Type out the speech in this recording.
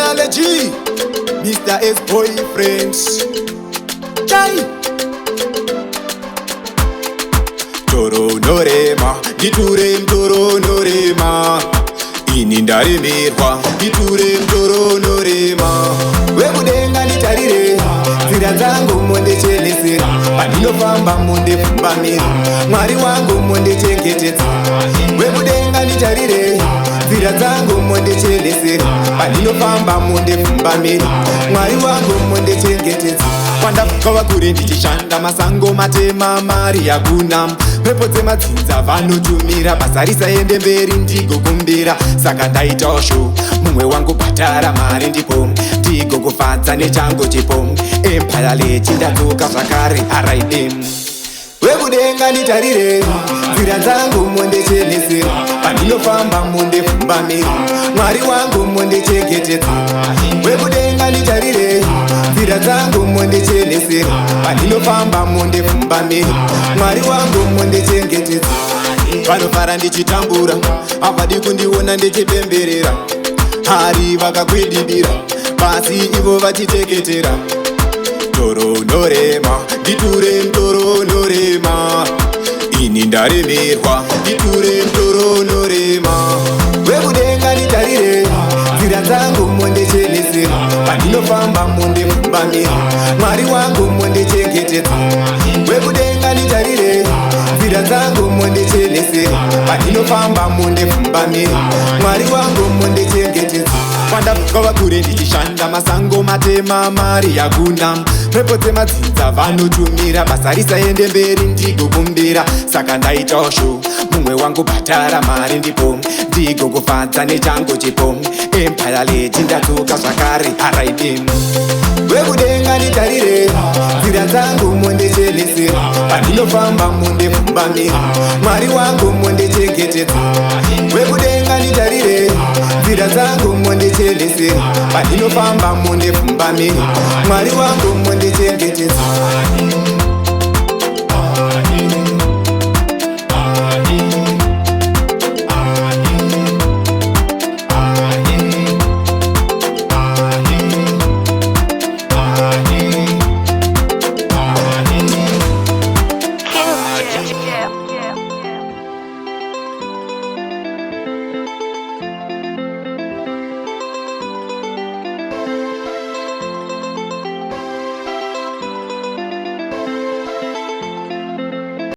Mr. Ledgie, Mr. Ex-boyfriend. Jai Toro norema, diture mtoro norema. Ini ndaremerwa, diture mtoro norema. Wemudenga nditarirei, nzira dzangu mondichenese. Pandinofamba mondifumbamira, Mwari wangu mondichengetedza. Wemudenga nditarirei, nzira dzangu mondichenese. Pandinofamba mondifumbamira, Mwari wangu mondichengetedza. Pandakava kure ndichishanda masango matema mari yakuna. Mhepo dzemadzinza vanotumira, basa risaende mberi ndigokumbira. Saka ndaitawo show, mumwe wangu bhatara mari ndipo ndigokufadza nechangu chipo. Empire Ledgie ndadzoka zvakare RIP. Wekudenga nditarirei, nzira dzangu mondichenese. Pandinofamba mondifumbamira, Mwari wangu mondichengetedza. Wekudenga nditarirei, nzira dzangu mondichenese. Pandinofamba mondifumbamira, Mwari wangu mondichengetedza. Vanofara ndichitambura, havadi kundiona ndichipemberera. Hari vakakwidibira, basi ivo vachiteketera. Toro norema, diture mtoro norema. Ini ndaremerwa, diture mtoro norema. Wekudenga nditarirei, nzira dzangu mondichenese. Pandinofamba mondifumbamira, Mwari wangu mondichengetedza. Wekudenga nditarirei, nzira dzangu mondichenese. Pandinofamba mondifumbamira, Mwari wangu mondichengetedza. Pandakava kure ndichishanda masango matema mari yakuna. Mhepo dzemadzinza vanotumira, basa risaende mberi ndigokumbira. Saka ndaitawo show, mumwe wangu bhatara mari ndipo ndigokufadza nechangu chipo. Empire Ledgie ndadzoka zvakare RIP. Wekudenga nditarirei, nzira dzangu mondichenese. Pandinofamba mondifumbamira, Mwari wangu mondichengetedza. Wekudenga nditarirei, nzira dzangu mondichenese. Pandinofamba mondifumbamira, Mwari wangu mondichengetedza.